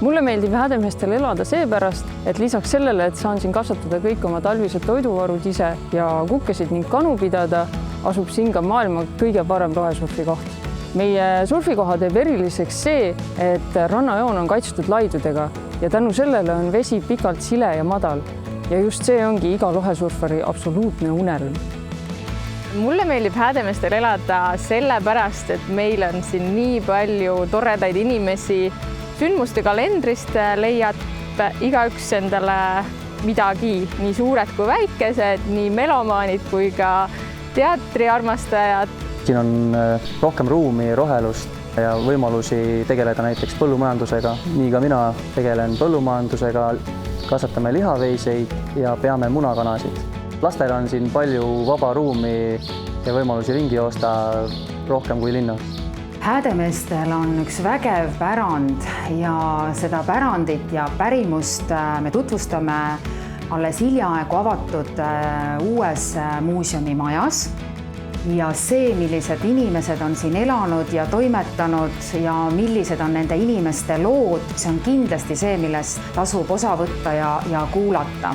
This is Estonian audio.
Mulle meeldib Häädemeestel elada seepärast, et lisaks sellele, et saan siin kasvatada kõik oma talvised toiduvarud ise ja kukkesid ning kanu pidada, asub siin ka maailma kõige parem rohesurfi koht. Meie surfikoha teeb eriliseks see, et rannajoon on kaitstud laidudega ja tänu sellele on vesi pikalt sile ja madal. Ja just see ongi iga rohesurfari absoluutne unelm. Mulle meeldib Häädemeestel elada sellepärast, et meil on siin nii palju toredaid inimesi. Sündmuste kalendrist leiab igaüks endale midagi, nii suured kui väikesed, nii melomaanid kui ka teatriarmastajad. Siin on rohkem ruumi, rohelust ja võimalusi tegeleda näiteks põllumajandusega. Nii ka mina tegelen põllumajandusega, kasvatame lihaveiseid ja peame munakanasid. Lastel on siin palju vaba ruumi ja võimalusi ringi joosta rohkem kui linnas. Häädemeestel on üks vägev pärand ja seda pärandit ja pärimust me tutvustame alles hiljaaegu avatud uues muuseumimajas. Ja see, millised inimesed on siin elanud ja toimetanud ja millised on nende inimeste lood, see on kindlasti see, millest tasub osa võtta ja kuulata.